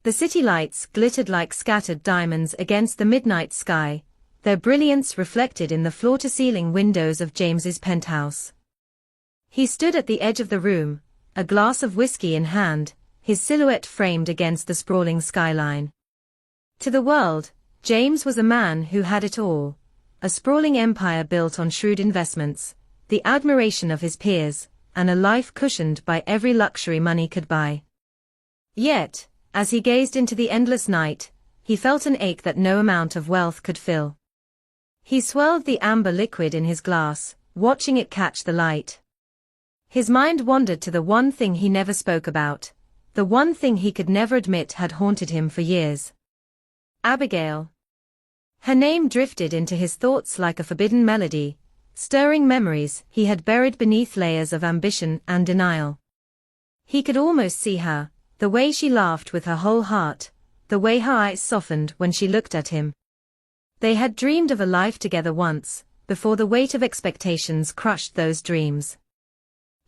The city lights glittered like scattered diamonds against the midnight sky, their brilliance reflected in the floor-to-ceiling windows of James's penthouse. He stood at the edge of the room, a glass of whiskey in hand, his silhouette framed against the sprawling skyline. To the world, James was a man who had it all, a sprawling empire built on shrewd investments, the admiration of his peers, and a life cushioned by every luxury money could buy. Yet, as he gazed into the endless night, he felt an ache that no amount of wealth could fill. He swirled the amber liquid in his glass, watching it catch the light. His mind wandered to the one thing he never spoke about, the one thing he could never admit had haunted him for years. Abigail. Her name drifted into his thoughts like a forbidden melody, stirring memories he had buried beneath layers of ambition and denial. He could almost see her, the way she laughed with her whole heart, the way her eyes softened when she looked at him. They had dreamed of a life together once, before the weight of expectations crushed those dreams.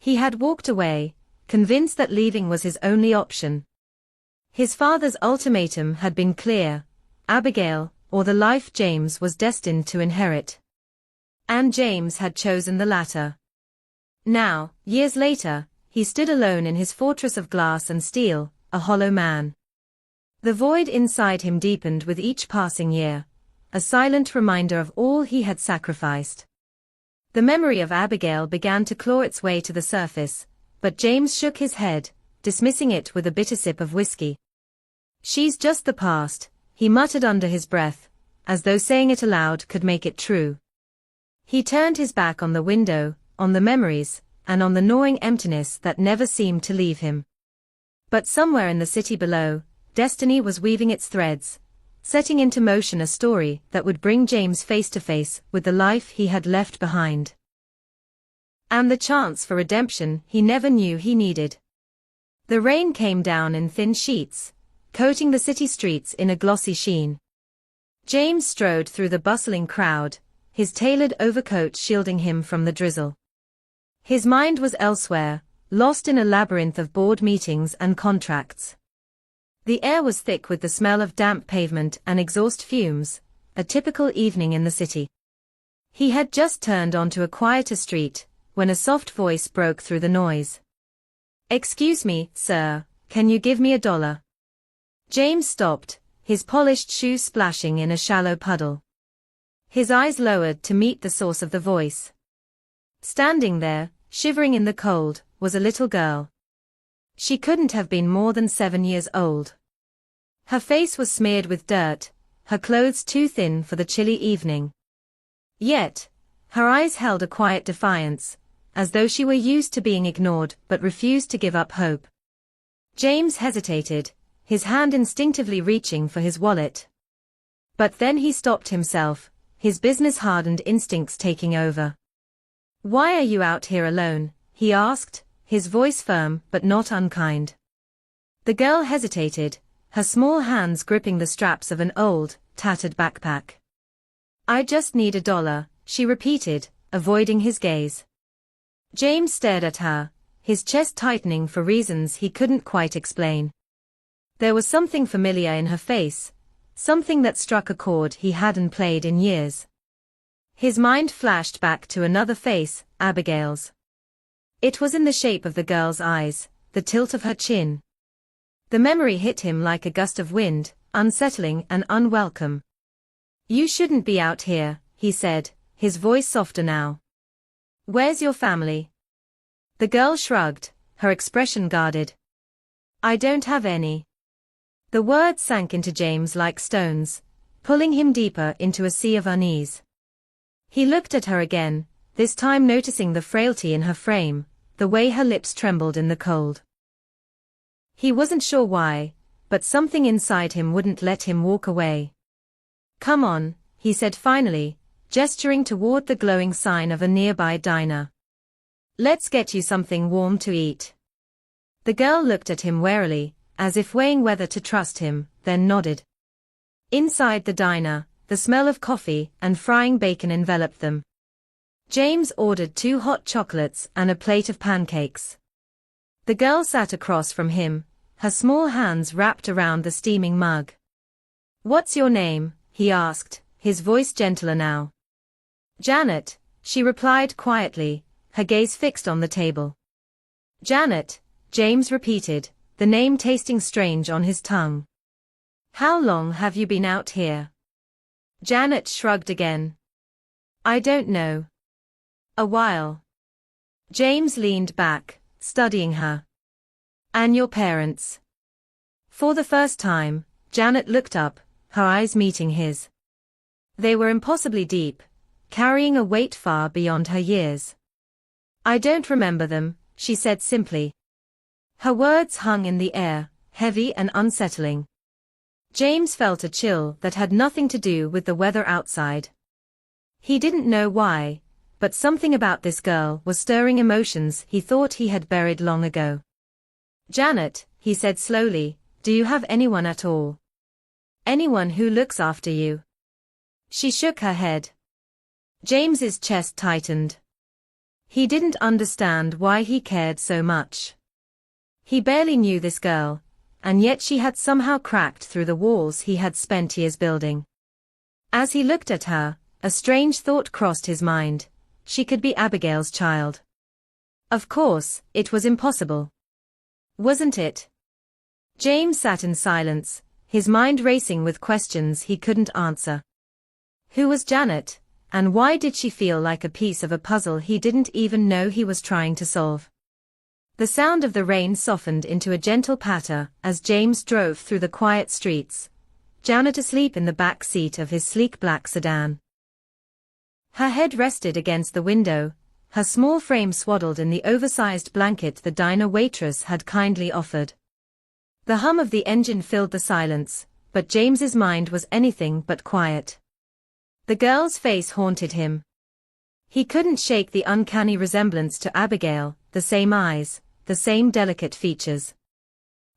He had walked away, convinced that leaving was his only option. His father's ultimatum had been clear: Abigail, or the life James was destined to inherit. And James had chosen the latter. Now, years later, he stood alone in his fortress of glass and steel, a hollow man. The void inside him deepened with each passing year, a silent reminder of all he had sacrificed. The memory of Abigail began to claw its way to the surface, but James shook his head, dismissing it with a bitter sip of whiskey. "She's just the past," he muttered under his breath, as though saying it aloud could make it true. He turned his back on the window, on the memories, and on the gnawing emptiness that never seemed to leave him. But somewhere in the city below, destiny was weaving its threads, setting into motion a story that would bring James face to face with the life he had left behind. And the chance for redemption he never knew he needed. The rain came down in thin sheets, coating the city streets in a glossy sheen. James strode through the bustling crowd, his tailored overcoat shielding him from the drizzle. His mind was elsewhere, lost in a labyrinth of board meetings and contracts. The air was thick with the smell of damp pavement and exhaust fumes, a typical evening in the city. He had just turned onto a quieter street, when a soft voice broke through the noise. "Excuse me, sir, can you give me $1?" James stopped, his polished shoes splashing in a shallow puddle. His eyes lowered to meet the source of the voice. Standing there, shivering in the cold, was a little girl. She couldn't have been more than 7 years old. Her face was smeared with dirt, her clothes too thin for the chilly evening. Yet, her eyes held a quiet defiance, as though she were used to being ignored but refused to give up hope. James hesitated, his hand instinctively reaching for his wallet. But then he stopped himself, his business-hardened instincts taking over. "Why are you out here alone?" he asked, his voice firm but not unkind. The girl hesitated, her small hands gripping the straps of an old, tattered backpack. "I just need $1, she repeated, avoiding his gaze. James stared at her, his chest tightening for reasons he couldn't quite explain. There was something familiar in her face, something that struck a chord he hadn't played in years. His mind flashed back to another face, Abigail's. It was in the shape of the girl's eyes, the tilt of her chin. The memory hit him like a gust of wind, unsettling and unwelcome. "You shouldn't be out here," he said, his voice softer now. "Where's your family?" The girl shrugged, her expression guarded. "I don't have any." The words sank into James like stones, pulling him deeper into a sea of unease. He looked at her again, this time noticing the frailty in her frame, the way her lips trembled in the cold. He wasn't sure why, but something inside him wouldn't let him walk away. "Come on," he said finally, gesturing toward the glowing sign of a nearby diner. "Let's get you something warm to eat." The girl looked at him warily, as if weighing whether to trust him, then nodded. Inside the diner, the smell of coffee and frying bacon enveloped them. James ordered 2 hot chocolates and a plate of pancakes. The girl sat across from him, her small hands wrapped around the steaming mug. "What's your name?" he asked, his voice gentler now. "Janet," she replied quietly, her gaze fixed on the table. "Janet," James repeated, the name tasting strange on his tongue. "How long have you been out here?" Janet shrugged again. "I don't know. A while." James leaned back, studying her. "And your parents?" For the first time, Janet looked up, her eyes meeting his. They were impossibly deep, carrying a weight far beyond her years. "I don't remember them," she said simply. Her words hung in the air, heavy and unsettling. James felt a chill that had nothing to do with the weather outside. He didn't know why, but something about this girl was stirring emotions he thought he had buried long ago. "Janet," he said slowly, "do you have anyone at all? Anyone who looks after you?" She shook her head. James's chest tightened. He didn't understand why he cared so much. He barely knew this girl, and yet she had somehow cracked through the walls he had spent years building. As he looked at her, a strange thought crossed his mind. She could be Abigail's child. Of course, it was impossible. Wasn't it? James sat in silence, his mind racing with questions he couldn't answer. Who was Janet, and why did she feel like a piece of a puzzle he didn't even know he was trying to solve? The sound of the rain softened into a gentle patter as James drove through the quiet streets, Janet asleep in the back seat of his sleek black sedan. Her head rested against the window, her small frame swaddled in the oversized blanket the diner waitress had kindly offered. The hum of the engine filled the silence, but James's mind was anything but quiet. The girl's face haunted him. He couldn't shake the uncanny resemblance to Abigail, the same eyes, the same delicate features.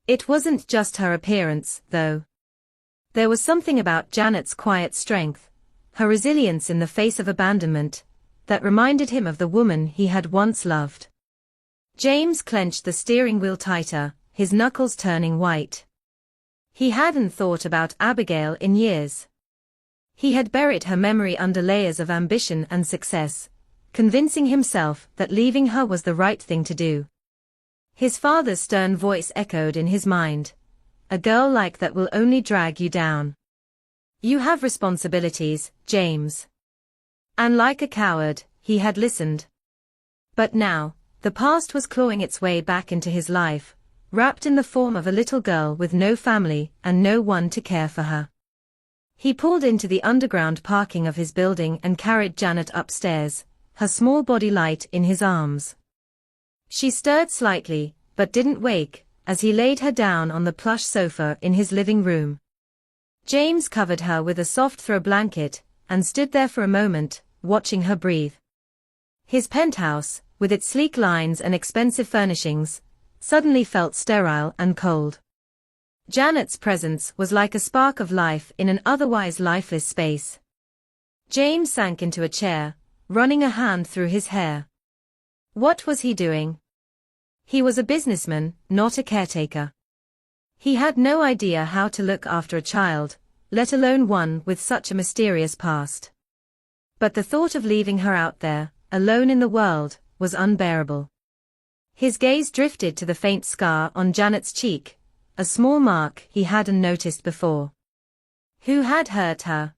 It wasn't just her appearance, though. There was something about Janet's quiet strength, her resilience in the face of abandonment, that reminded him of the woman he had once loved. James clenched the steering wheel tighter, his knuckles turning white. He hadn't thought about Abigail in years. He had buried her memory under layers of ambition and success, convincing himself that leaving her was the right thing to do. His father's stern voice echoed in his mind. "A girl like that will only drag you down. You have responsibilities, James." And like a coward, he had listened. But now, the past was clawing its way back into his life, wrapped in the form of a little girl with no family and no one to care for her. He pulled into the underground parking of his building and carried Janet upstairs, her small body light in his arms. She stirred slightly, but didn't wake, as he laid her down on the plush sofa in his living room. James covered her with a soft throw blanket, and stood there for a moment, watching her breathe. His penthouse, with its sleek lines and expensive furnishings, suddenly felt sterile and cold. Janet's presence was like a spark of life in an otherwise lifeless space. James sank into a chair, running a hand through his hair. What was he doing? He was a businessman, not a caretaker. He had no idea how to look after a child, let alone one with such a mysterious past. But the thought of leaving her out there, alone in the world, was unbearable. His gaze drifted to the faint scar on Janet's cheek, a small mark he hadn't noticed before. Who had hurt her?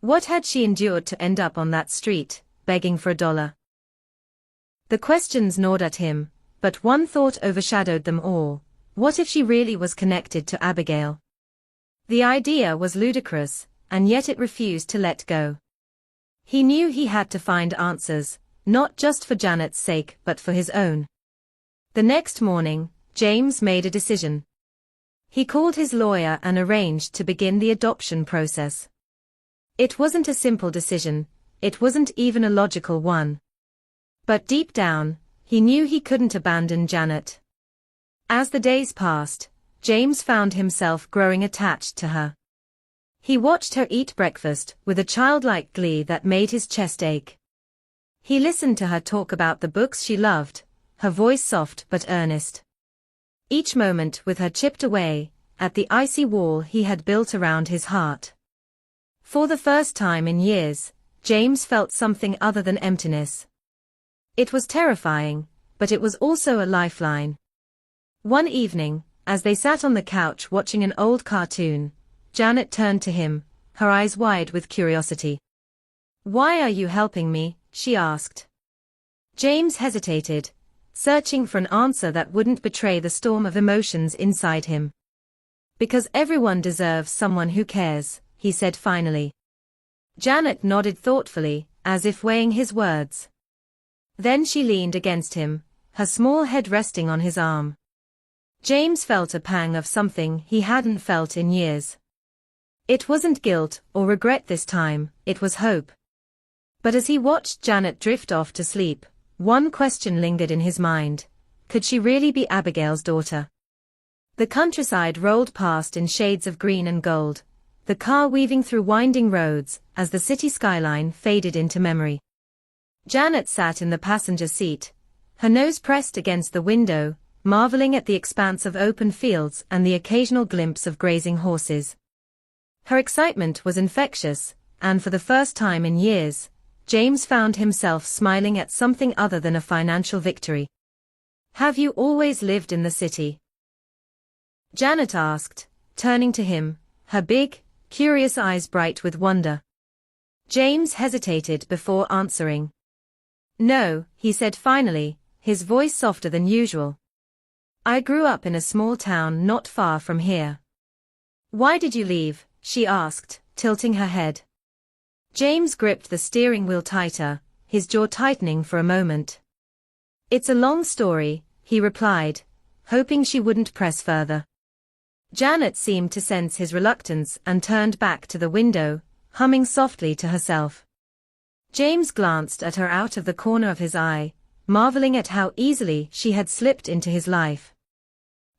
What had she endured to end up on that street, begging for $1? The questions gnawed at him, but one thought overshadowed them all. What if she really was connected to Abigail? The idea was ludicrous, and yet it refused to let go. He knew he had to find answers, not just for Janet's sake but for his own. The next morning, James made a decision. He called his lawyer and arranged to begin the adoption process. It wasn't a simple decision, it wasn't even a logical one. But deep down, he knew he couldn't abandon Janet. As the days passed, James found himself growing attached to her. He watched her eat breakfast with a childlike glee that made his chest ache. He listened to her talk about the books she loved, her voice soft but earnest. each moment with her chipped away at the icy wall he had built around his heart. For the first time in years, James felt something other than emptiness. It was terrifying, but it was also a lifeline. One evening, as they sat on the couch watching an old cartoon, Janet turned to him, her eyes wide with curiosity. "Why are you helping me?" she asked. James hesitated, searching for an answer that wouldn't betray the storm of emotions inside him. "Because everyone deserves someone who cares," he said finally. Janet nodded thoughtfully, as if weighing his words. Then she leaned against him, her small head resting on his arm. James felt a pang of something he hadn't felt in years. It wasn't guilt or regret this time, it was hope. But as he watched Janet drift off to sleep, one question lingered in his mind. Could she really be Abigail's daughter? The countryside rolled past in shades of green and gold, the car weaving through winding roads as the city skyline faded into memory. Janet sat in the passenger seat, her nose pressed against the window, marveling at the expanse of open fields and the occasional glimpse of grazing horses. Her excitement was infectious, and for the first time in years, James found himself smiling at something other than a financial victory. "Have you always lived in the city?" Janet asked, turning to him, her big, curious eyes bright with wonder. James hesitated before answering. "No," he said finally, his voice softer than usual. "I grew up in a small town not far from here." "Why did you leave?" she asked, tilting her head. James gripped the steering wheel tighter, his jaw tightening for a moment. "It's a long story," he replied, hoping she wouldn't press further. Janet seemed to sense his reluctance and turned back to the window, humming softly to herself. James glanced at her out of the corner of his eye, marveling at how easily she had slipped into his life.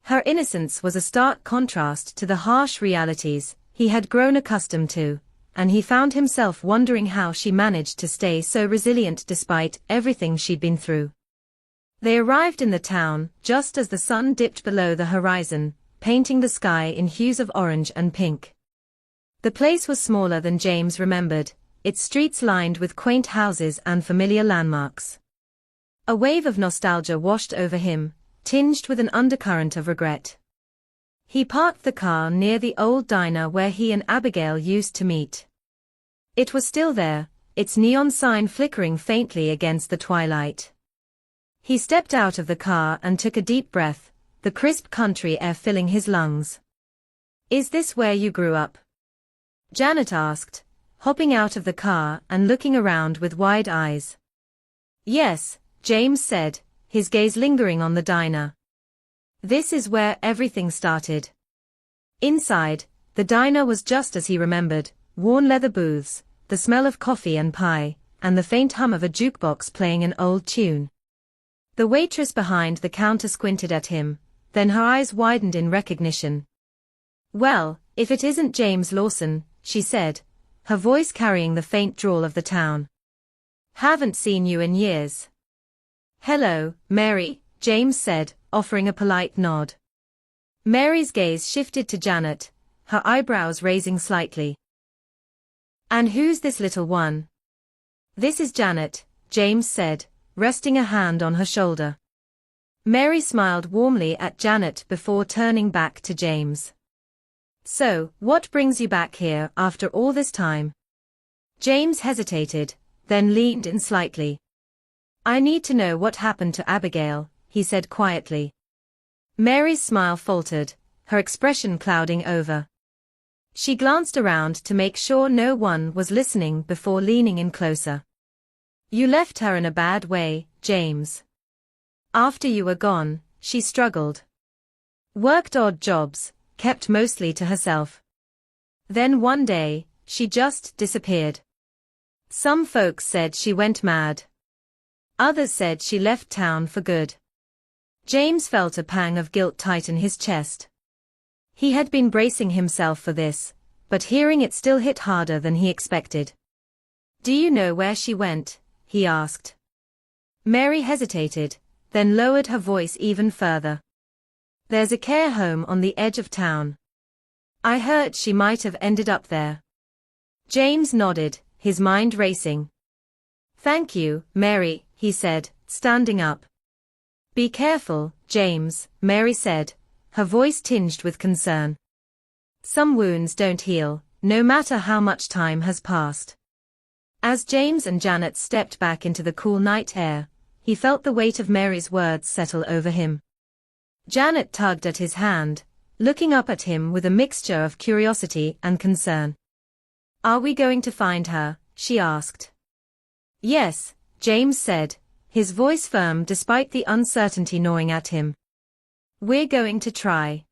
Her innocence was a stark contrast to the harsh realities he had grown accustomed to, and he found himself wondering how she managed to stay so resilient despite everything she'd been through. They arrived in the town just as the sun dipped below the horizon, painting the sky in hues of orange and pink. The place was smaller than James remembered, its streets lined with quaint houses and familiar landmarks. A wave of nostalgia washed over him, tinged with an undercurrent of regret. He parked the car near the old diner where he and Abigail used to meet. It was still there, its neon sign flickering faintly against the twilight. He stepped out of the car and took a deep breath, the crisp country air filling his lungs. "Is this where you grew up?" Janet asked, hopping out of the car and looking around with wide eyes. "Yes," James said, his gaze lingering on the diner. "This is where everything started." Inside, the diner was just as he remembered, worn leather booths, the smell of coffee and pie, and the faint hum of a jukebox playing an old tune. The waitress behind the counter squinted at him, then her eyes widened in recognition. "Well, if it isn't James Lawson," she said, her voice carrying the faint drawl of the town. "Haven't seen you in years." "Hello, Mary," James said, offering a polite nod. Mary's gaze shifted to Janet, her eyebrows raising slightly. "And who's this little one?" "This is Janet," James said, resting a hand on her shoulder. Mary smiled warmly at Janet before turning back to James. "So, what brings you back here after all this time?" James hesitated, then leaned in slightly. "I need to know what happened to Abigail," he said quietly. Mary's smile faltered, her expression clouding over. She glanced around to make sure no one was listening before leaning in closer. "You left her in a bad way, James. After you were gone, she struggled. Worked odd jobs, kept mostly to herself. Then one day, she just disappeared. Some folks said she went mad. Others said she left town for good." James felt a pang of guilt tighten his chest. He had been bracing himself for this, but hearing it still hit harder than he expected. "Do you know where she went?" he asked. Mary hesitated, then lowered her voice even further. There's a care home on the edge of town. I heard she might have ended up there. James nodded, his mind racing. Thank you, Mary, he said, standing up. Be careful, James, Mary said, her voice tinged with concern. Some wounds don't heal, no matter how much time has passed. As James and Janet stepped back into the cool night air, he felt the weight of Mary's words settle over him. Janet tugged at his hand, looking up at him with a mixture of curiosity and concern. Are we going to find her? She asked. Yes, James said, his voice firm despite the uncertainty gnawing at him. We're going to try.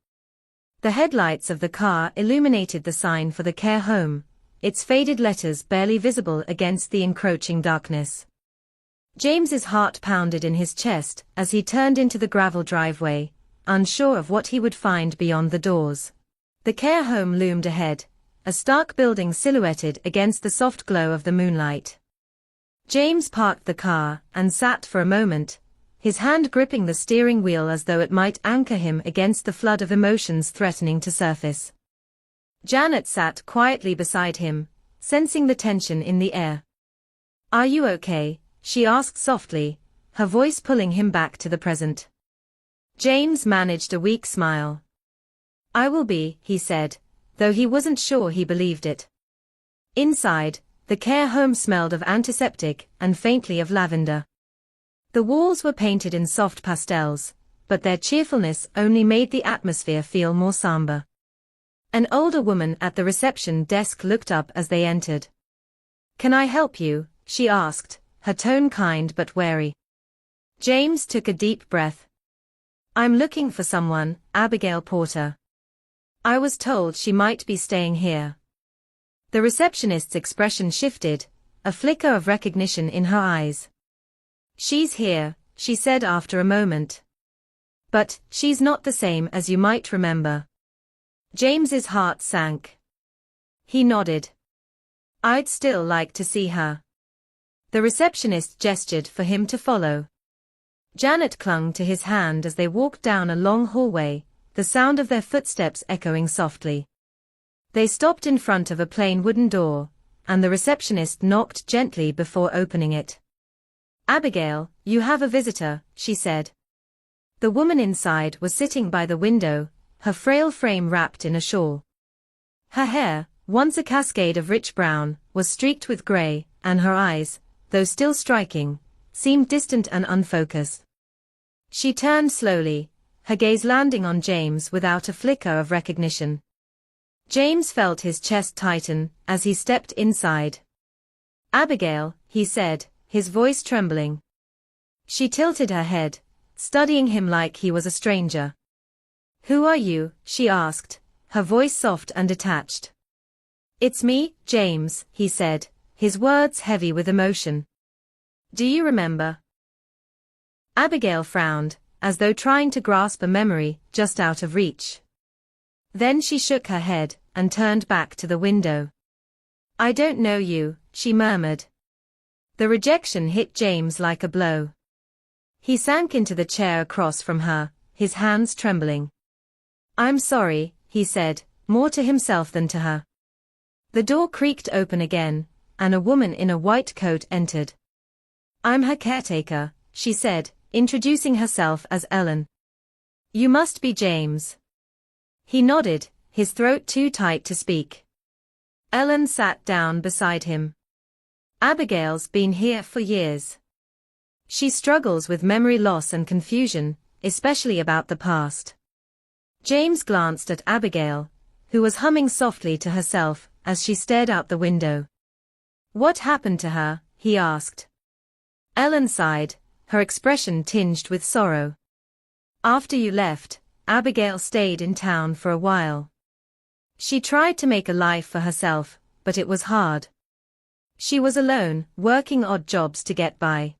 The headlights of the car illuminated the sign for the care home, its faded letters barely visible against the encroaching darkness. James's heart pounded in his chest as he turned into the gravel driveway, unsure of what he would find beyond the doors. The care home loomed ahead, a stark building silhouetted against the soft glow of the moonlight. James parked the car and sat for a moment, his hand gripping the steering wheel as though it might anchor him against the flood of emotions threatening to surface. Janet sat quietly beside him, sensing the tension in the air. Are you okay? She asked softly, her voice pulling him back to the present. James managed a weak smile. I will be, he said, though he wasn't sure he believed it. Inside, the care home smelled of antiseptic and faintly of lavender. The walls were painted in soft pastels, but their cheerfulness only made the atmosphere feel more somber. An older woman at the reception desk looked up as they entered. Can I help you? She asked, her tone kind but wary. James took a deep breath. I'm looking for someone, Abigail Porter. I was told she might be staying here. The receptionist's expression shifted, a flicker of recognition in her eyes. She's here, she said after a moment. But, she's not the same as you might remember. James's heart sank. He nodded. I'd still like to see her. The receptionist gestured for him to follow. Janet clung to his hand as they walked down a long hallway, the sound of their footsteps echoing softly. They stopped in front of a plain wooden door, and the receptionist knocked gently before opening it. Abigail, you have a visitor, she said. The woman inside was sitting by the window, her frail frame wrapped in a shawl. Her hair, once a cascade of rich brown, was streaked with gray, and her eyes, though still striking, seemed distant and unfocused. She turned slowly, her gaze landing on James without a flicker of recognition. James felt his chest tighten as he stepped inside. Abigail, he said, his voice trembling. She tilted her head, studying him like he was a stranger. Who are you? She asked, her voice soft and detached. It's me, James, he said, his words heavy with emotion. Do you remember? Abigail frowned, as though trying to grasp a memory just out of reach. Then she shook her head and turned back to the window. I don't know you, she murmured. The rejection hit James like a blow. He sank into the chair across from her, his hands trembling. I'm sorry, he said, more to himself than to her. The door creaked open again, and a woman in a white coat entered. I'm her caretaker, she said, introducing herself as Ellen. You must be James. He nodded, his throat too tight to speak. Ellen sat down beside him. Abigail's been here for years. She struggles with memory loss and confusion, especially about the past. James glanced at Abigail, who was humming softly to herself as she stared out the window. What happened to her? He asked. Ellen sighed, her expression tinged with sorrow. After you left, Abigail stayed in town for a while. She tried to make a life for herself, but it was hard. She was alone, working odd jobs to get by.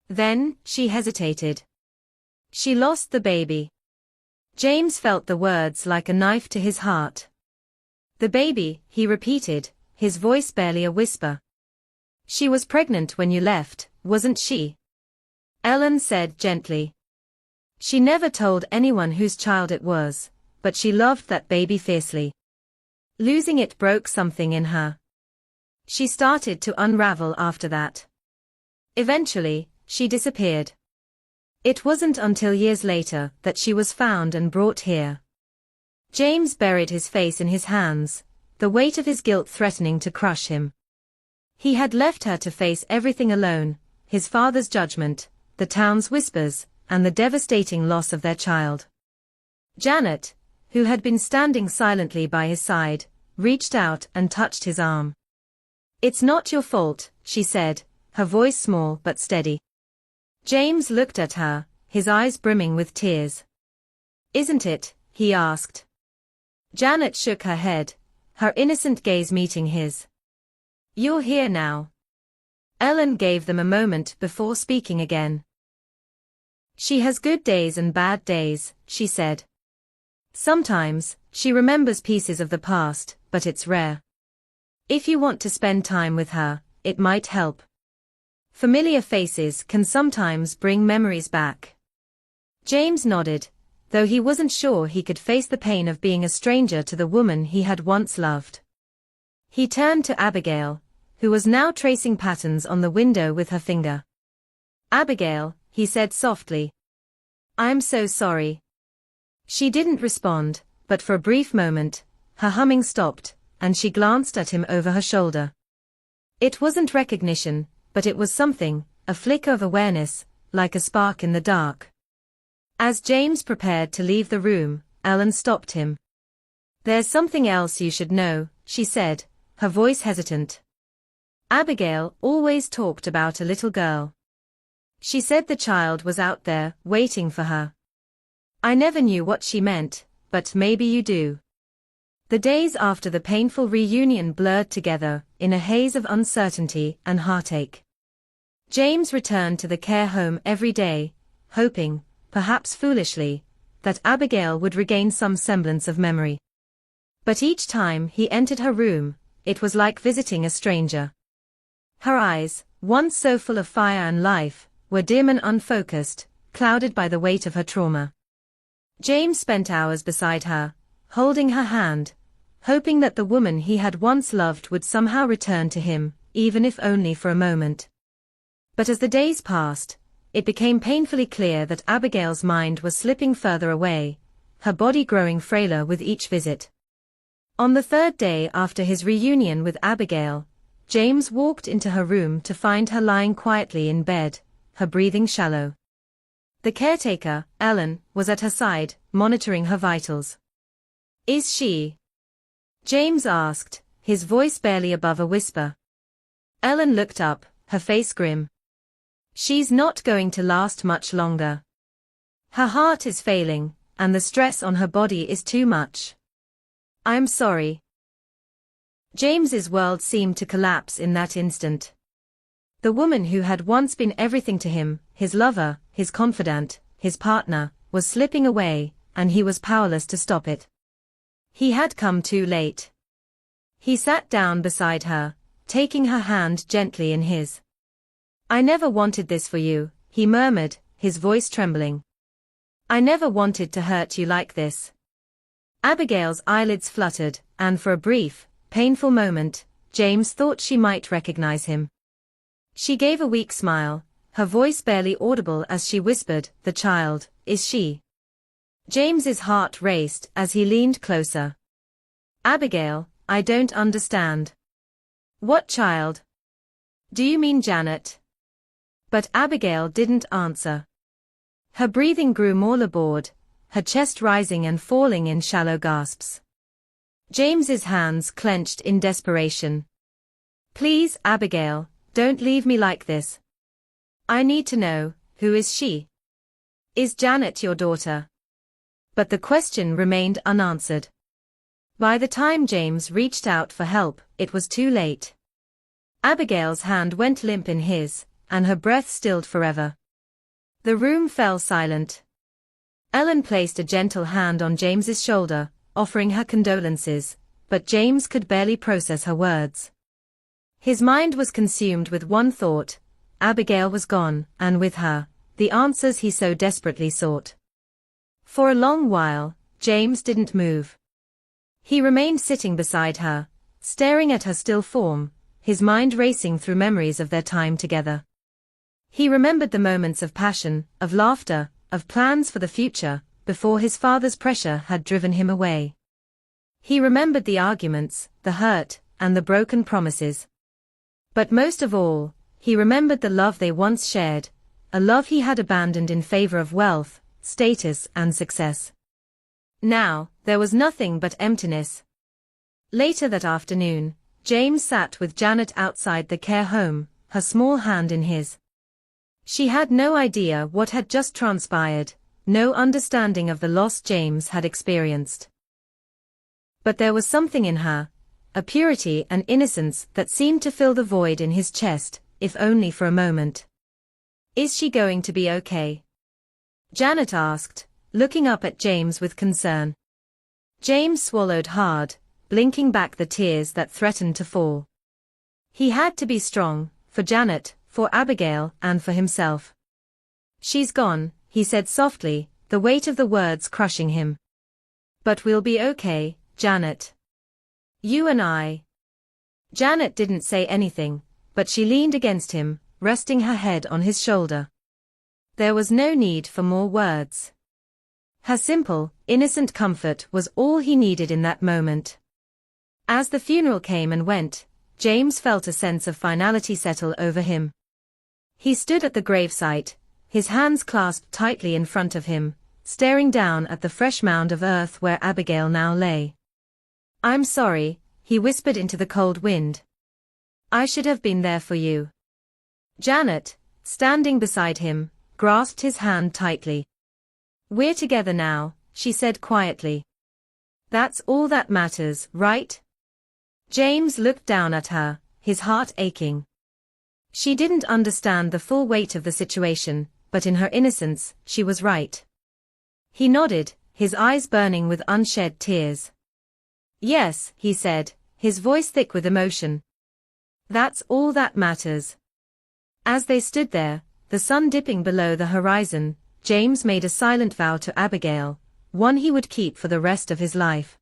Then, she hesitated. She lost the baby. James felt the words like a knife to his heart. The baby, he repeated, his voice barely a whisper. She was pregnant when you left, wasn't she? Ellen said gently. She never told anyone whose child it was, but she loved that baby fiercely. Losing it broke something in her. She started to unravel after that. Eventually, she disappeared. It wasn't until years later that she was found and brought here. James buried his face in his hands, the weight of his guilt threatening to crush him. He had left her to face everything alone, his father's judgment, the town's whispers, and the devastating loss of their child. Janet, who had been standing silently by his side, reached out and touched his arm. "It's not your fault," she said, her voice small but steady. James looked at her, his eyes brimming with tears. "Isn't it?" he asked. Janet shook her head, her innocent gaze meeting his. "You're here now." Ellen gave them a moment before speaking again. "She has good days and bad days," she said. "Sometimes, she remembers pieces of the past, but it's rare. If you want to spend time with her, it might help. Familiar faces can sometimes bring memories back." James nodded, though he wasn't sure he could face the pain of being a stranger to the woman he had once loved. He turned to Abigail, who was now tracing patterns on the window with her finger. "Abigail," he said softly. "I'm so sorry." She didn't respond, but for a brief moment, her humming stopped, and she glanced at him over her shoulder. It wasn't recognition, but it was something, a flicker of awareness, like a spark in the dark. As James prepared to leave the room, Ellen stopped him. "There's something else you should know," she said, her voice hesitant. "Abigail always talked about a little girl. She said the child was out there, waiting for her. I never knew what she meant, but maybe you do." The days after the painful reunion blurred together, in a haze of uncertainty and heartache. James returned to the care home every day, hoping, perhaps foolishly, that Abigail would regain some semblance of memory. But each time he entered her room, it was like visiting a stranger. Her eyes, once so full of fire and life, were dim and unfocused, clouded by the weight of her trauma. James spent hours beside her, holding her hand, hoping that the woman he had once loved would somehow return to him, even if only for a moment. But as the days passed, it became painfully clear that Abigail's mind was slipping further away, her body growing frailer with each visit. On the third day after his reunion with Abigail, James walked into her room to find her lying quietly in bed, her breathing shallow. The caretaker, Ellen, was at her side, monitoring her vitals. "Is she?" James asked, his voice barely above a whisper. Ellen looked up, her face grim. "She's not going to last much longer. Her heart is failing, and the stress on her body is too much. I'm sorry." James's world seemed to collapse in that instant. The woman who had once been everything to him, his lover, his confidant, his partner, was slipping away, and he was powerless to stop it. He had come too late. He sat down beside her, taking her hand gently in his. "I never wanted this for you," he murmured, his voice trembling. "I never wanted to hurt you like this." Abigail's eyelids fluttered, and for a brief, painful moment, James thought she might recognize him. She gave a weak smile, her voice barely audible as she whispered, "The child, is she?" James's heart raced as he leaned closer. "Abigail, I don't understand." "What child? Do you mean Janet?" But Abigail didn't answer. Her breathing grew more labored, her chest rising and falling in shallow gasps. James's hands clenched in desperation. "Please, Abigail, don't leave me like this. I need to know, who is she? Is Janet your daughter?" But the question remained unanswered. By the time James reached out for help, it was too late. Abigail's hand went limp in his, and her breath stilled forever. The room fell silent. Ellen placed a gentle hand on James's shoulder, offering her condolences, but James could barely process her words. His mind was consumed with one thought: Abigail was gone, and with her, the answers he so desperately sought. For a long while, James didn't move. He remained sitting beside her, staring at her still form, his mind racing through memories of their time together. He remembered the moments of passion, of laughter, of plans for the future, before his father's pressure had driven him away. He remembered the arguments, the hurt, and the broken promises. But most of all, he remembered the love they once shared, a love he had abandoned in favor of wealth, status, and success. Now, there was nothing but emptiness. Later that afternoon, James sat with Janet outside the care home, her small hand in his. She had no idea what had just transpired, no understanding of the loss James had experienced. But there was something in her, a purity and innocence that seemed to fill the void in his chest, if only for a moment. "Is she going to be okay?" Janet asked, looking up at James with concern. James swallowed hard, blinking back the tears that threatened to fall. He had to be strong, for Janet, for Abigail, and for himself. "She's gone," he said softly, the weight of the words crushing him. "But we'll be okay, Janet. You and I." Janet didn't say anything, but she leaned against him, resting her head on his shoulder. There was no need for more words. Her simple, innocent comfort was all he needed in that moment. As the funeral came and went, James felt a sense of finality settle over him. He stood at the gravesite, his hands clasped tightly in front of him, staring down at the fresh mound of earth where Abigail now lay. "I'm sorry," he whispered into the cold wind. "I should have been there for you." Janet, standing beside him, grasped his hand tightly. "We're together now," she said quietly. "That's all that matters, right?" James looked down at her, his heart aching. She didn't understand the full weight of the situation, but in her innocence, she was right. He nodded, his eyes burning with unshed tears. "Yes," he said, his voice thick with emotion. "That's all that matters." As they stood there, the sun dipping below the horizon, James made a silent vow to Abigail, one he would keep for the rest of his life.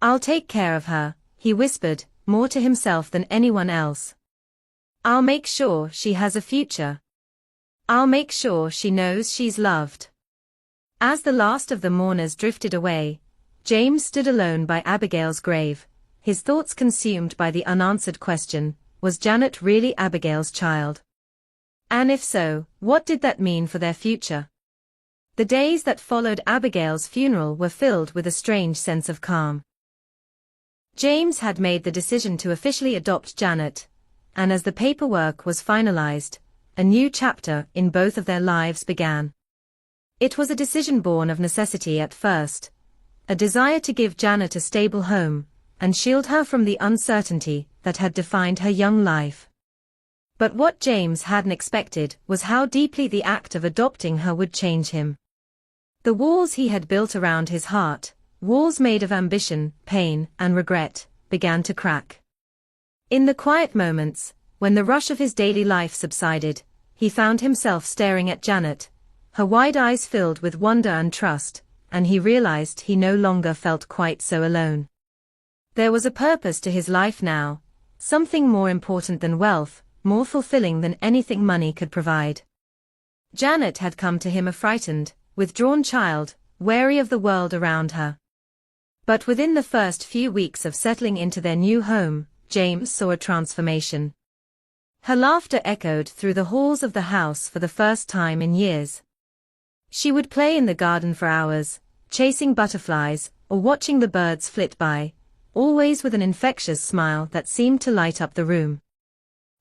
"I'll take care of her," he whispered, more to himself than anyone else. "I'll make sure she has a future. I'll make sure she knows she's loved." As the last of the mourners drifted away, James stood alone by Abigail's grave, his thoughts consumed by the unanswered question, was Janet really Abigail's child? And if so, what did that mean for their future? The days that followed Abigail's funeral were filled with a strange sense of calm. James had made the decision to officially adopt Janet, and as the paperwork was finalized, a new chapter in both of their lives began. It was a decision born of necessity at first, a desire to give Janet a stable home, and shield her from the uncertainty that had defined her young life. But what James hadn't expected was how deeply the act of adopting her would change him. The walls he had built around his heart, walls made of ambition, pain, and regret, began to crack. In the quiet moments, when the rush of his daily life subsided, he found himself staring at Janet, her wide eyes filled with wonder and trust, and he realized he no longer felt quite so alone. There was a purpose to his life now, something more important than wealth, more fulfilling than anything money could provide. Janet had come to him a frightened, withdrawn child, wary of the world around her. But within the first few weeks of settling into their new home, James saw a transformation. Her laughter echoed through the halls of the house for the first time in years. She would play in the garden for hours, chasing butterflies, or watching the birds flit by, always with an infectious smile that seemed to light up the room.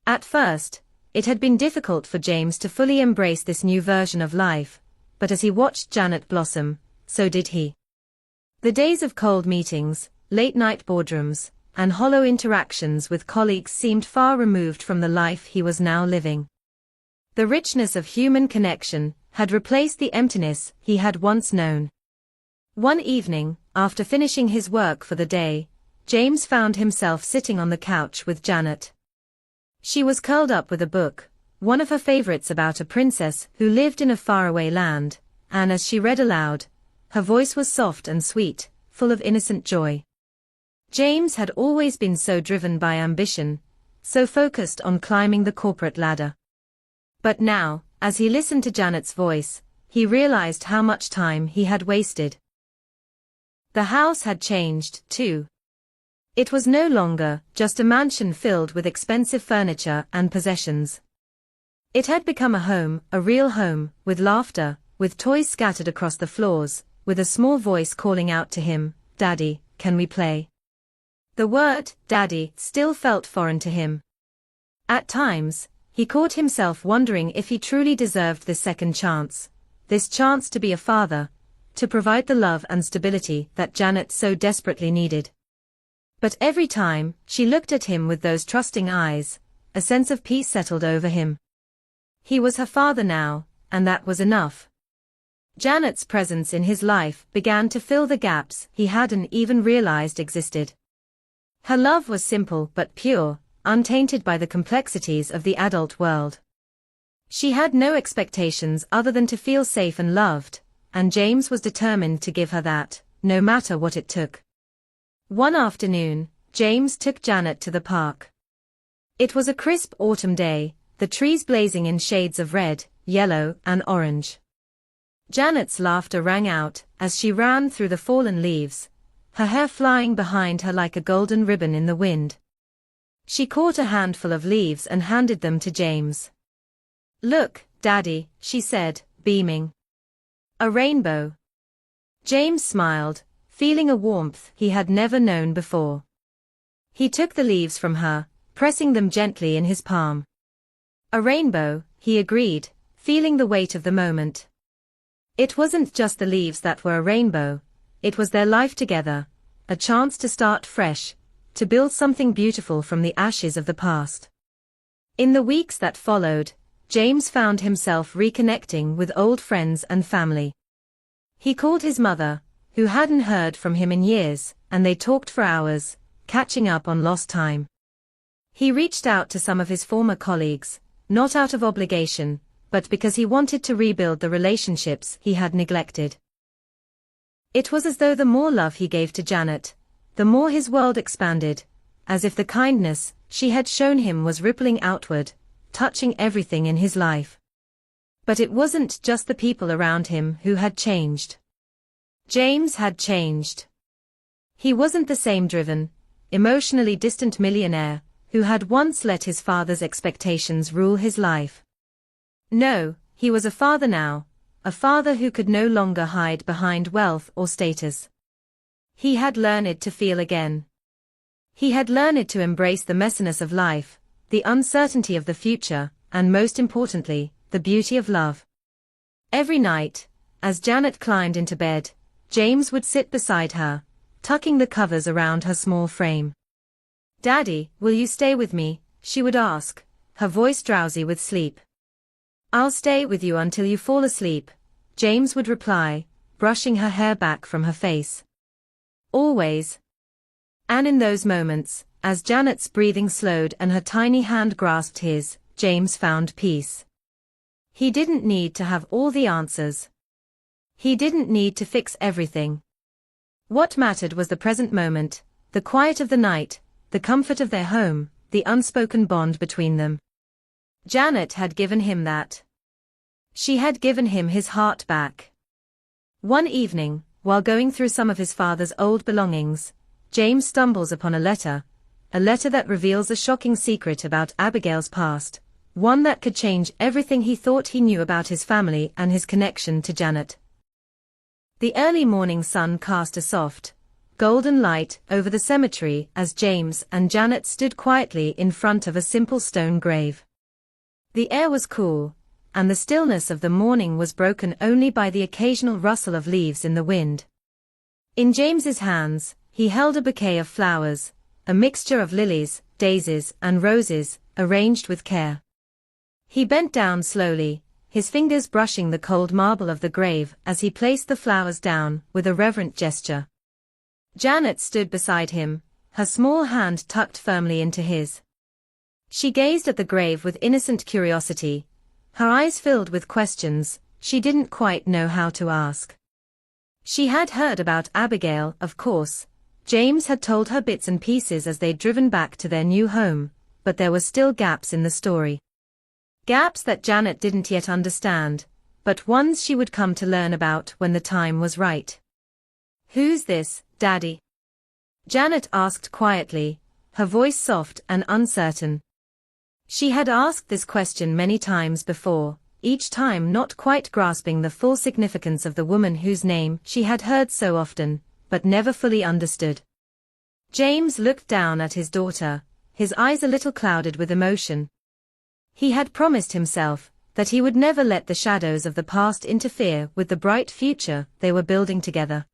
At first, it had been difficult for James to fully embrace this new version of life, but as he watched Janet blossom, so did he. The days of cold meetings, late-night boardrooms, and hollow interactions with colleagues seemed far removed from the life he was now living. The richness of human connection had replaced the emptiness he had once known. One evening, after finishing his work for the day, James found himself sitting on the couch with Janet. She was curled up with a book, one of her favorites about a princess who lived in a faraway land, and as she read aloud, Her voice was soft and sweet, full of innocent joy. James had always been so driven by ambition, so focused on climbing the corporate ladder. But now, as he listened to Janet's voice, he realized how much time he had wasted. The house had changed, too. It was no longer just a mansion filled with expensive furniture and possessions. It had become a home, a real home, with laughter, with toys scattered across the floors, with a small voice calling out to him, "Daddy, can we play?" The word, "Daddy," still felt foreign to him. At times, he caught himself wondering if he truly deserved this second chance, this chance to be a father, to provide the love and stability that Janet so desperately needed. But every time she looked at him with those trusting eyes, a sense of peace settled over him. He was her father now, and that was enough. Janet's presence in his life began to fill the gaps he hadn't even realized existed. Her love was simple but pure, untainted by the complexities of the adult world. She had no expectations other than to feel safe and loved, and James was determined to give her that, no matter what it took. One afternoon, James took Janet to the park. It was a crisp autumn day, the trees blazing in shades of red, yellow, and orange. Janet's laughter rang out as she ran through the fallen leaves, her hair flying behind her like a golden ribbon in the wind. She caught a handful of leaves and handed them to James. "Look, Daddy," she said, beaming. "A rainbow." James smiled, feeling a warmth he had never known before. He took the leaves from her, pressing them gently in his palm. "A rainbow," he agreed, feeling the weight of the moment. It wasn't just the leaves that were a rainbow, it was their life together, a chance to start fresh, to build something beautiful from the ashes of the past. In the weeks that followed, James found himself reconnecting with old friends and family. He called his mother, who hadn't heard from him in years, and they talked for hours, catching up on lost time. He reached out to some of his former colleagues, not out of obligation, but because he wanted to rebuild the relationships he had neglected. It was as though the more love he gave to Janet, the more his world expanded, as if the kindness she had shown him was rippling outward, touching everything in his life. But it wasn't just the people around him who had changed. James had changed. He wasn't the same driven, emotionally distant millionaire who had once let his father's expectations rule his life. No, he was a father now, a father who could no longer hide behind wealth or status. He had learned to feel again. He had learned to embrace the messiness of life, the uncertainty of the future, and most importantly, the beauty of love. Every night, as Janet climbed into bed, James would sit beside her, tucking the covers around her small frame. "Daddy, will you stay with me?" she would ask, her voice drowsy with sleep. "I'll stay with you until you fall asleep," James would reply, brushing her hair back from her face. "Always." And in those moments, as Janet's breathing slowed and her tiny hand grasped his, James found peace. He didn't need to have all the answers. He didn't need to fix everything. What mattered was the present moment, the quiet of the night, the comfort of their home, the unspoken bond between them. Janet had given him that. She had given him his heart back. One evening, while going through some of his father's old belongings, James stumbles upon a letter that reveals a shocking secret about Abigail's past, one that could change everything he thought he knew about his family and his connection to Janet. The early morning sun cast a soft, golden light over the cemetery as James and Janet stood quietly in front of a simple stone grave. The air was cool, and the stillness of the morning was broken only by the occasional rustle of leaves in the wind. In James's hands, he held a bouquet of flowers, a mixture of lilies, daisies, and roses, arranged with care. He bent down slowly, his fingers brushing the cold marble of the grave as he placed the flowers down with a reverent gesture. Janet stood beside him, her small hand tucked firmly into his. She gazed at the grave with innocent curiosity, her eyes filled with questions she didn't quite know how to ask. She had heard about Abigail, of course. James had told her bits and pieces as they'd driven back to their new home, but there were still gaps in the story. Gaps that Janet didn't yet understand, but ones she would come to learn about when the time was right. "Who's this, Daddy?" Janet asked quietly, her voice soft and uncertain. She had asked this question many times before, each time not quite grasping the full significance of the woman whose name she had heard so often, but never fully understood. James looked down at his daughter, his eyes a little clouded with emotion. He had promised himself that he would never let the shadows of the past interfere with the bright future they were building together.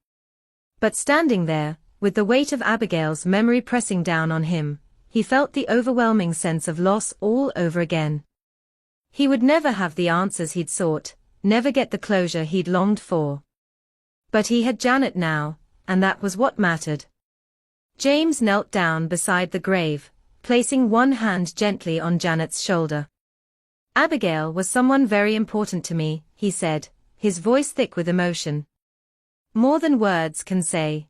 But standing there, with the weight of Abigail's memory pressing down on him, he felt the overwhelming sense of loss all over again. He would never have the answers he'd sought, never get the closure he'd longed for. But he had Janet now, and that was what mattered. James knelt down beside the grave, placing one hand gently on Janet's shoulder. "Abigail was someone very important to me," he said, his voice thick with emotion. "More than words can say."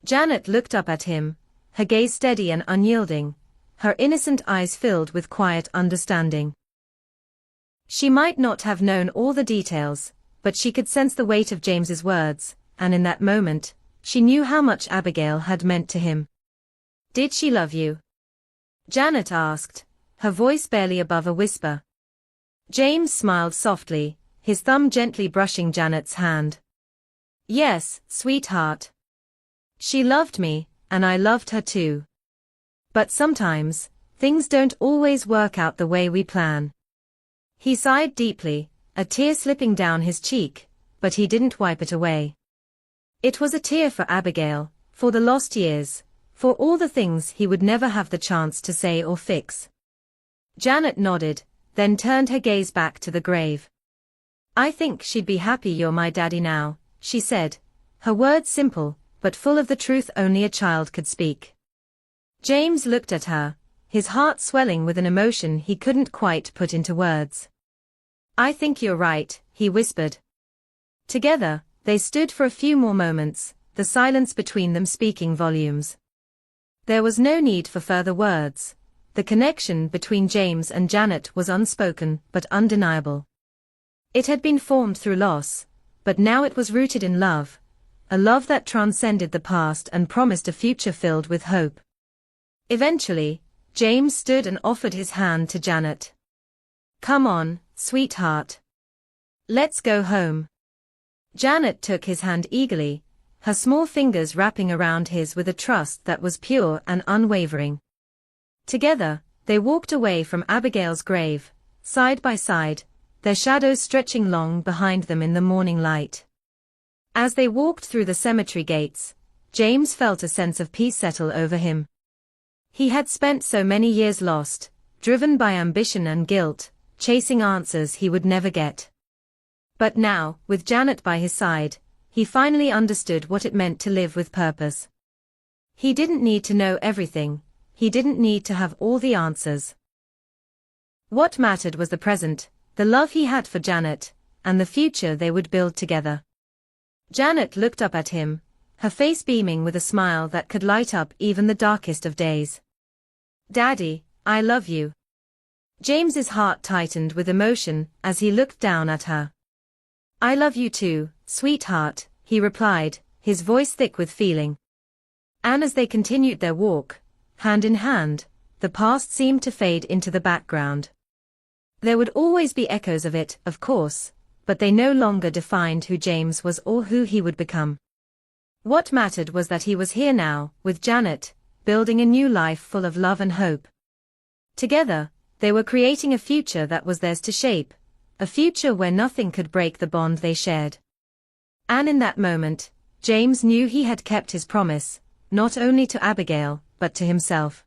Janet looked up at him, her gaze steady and unyielding, her innocent eyes filled with quiet understanding. She might not have known all the details, but she could sense the weight of James's words, and in that moment, she knew how much Abigail had meant to him. "Did she love you?" Janet asked, her voice barely above a whisper. James smiled softly, his thumb gently brushing Janet's hand. "Yes, sweetheart. She loved me, and I loved her too. But sometimes, things don't always work out the way we plan." He sighed deeply, a tear slipping down his cheek, but he didn't wipe it away. It was a tear for Abigail, for the lost years, for all the things he would never have the chance to say or fix. Janet nodded, then turned her gaze back to the grave. "I think she'd be happy you're my daddy now," she said, her words simple, but full of the truth only a child could speak. James looked at her, his heart swelling with an emotion he couldn't quite put into words. "I think you're right," he whispered. Together, they stood for a few more moments, the silence between them speaking volumes. There was no need for further words. The connection between James and Janet was unspoken but undeniable. It had been formed through loss, but now it was rooted in love, a love that transcended the past and promised a future filled with hope. Eventually, James stood and offered his hand to Janet. "Come on, sweetheart. Let's go home." Janet took his hand eagerly, her small fingers wrapping around his with a trust that was pure and unwavering. Together, they walked away from Abigail's grave, side by side, their shadows stretching long behind them in the morning light. As they walked through the cemetery gates, James felt a sense of peace settle over him. He had spent so many years lost, driven by ambition and guilt, chasing answers he would never get. But now, with Janet by his side, he finally understood what it meant to live with purpose. He didn't need to know everything, he didn't need to have all the answers. What mattered was the present, the love he had for Janet, and the future they would build together. Janet looked up at him, her face beaming with a smile that could light up even the darkest of days. "Daddy, I love you." James's heart tightened with emotion as he looked down at her. "I love you too, sweetheart," he replied, his voice thick with feeling. And as they continued their walk, hand in hand, the past seemed to fade into the background. There would always be echoes of it, of course, but they no longer defined who James was or who he would become. What mattered was that he was here now, with Janet, building a new life full of love and hope. Together, they were creating a future that was theirs to shape, a future where nothing could break the bond they shared. And in that moment, James knew he had kept his promise, not only to Abigail, but to himself.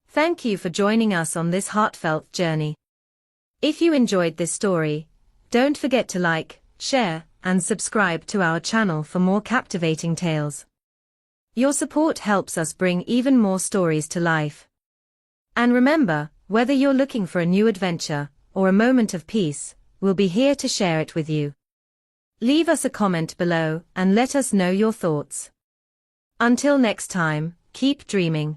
Thank you for joining us on this heartfelt journey. If you enjoyed this story, don't forget to like, share, and subscribe to our channel for more captivating tales. Your support helps us bring even more stories to life. And remember, whether you're looking for a new adventure, or a moment of peace, we'll be here to share it with you. Leave us a comment below and let us know your thoughts. Until next time, keep dreaming.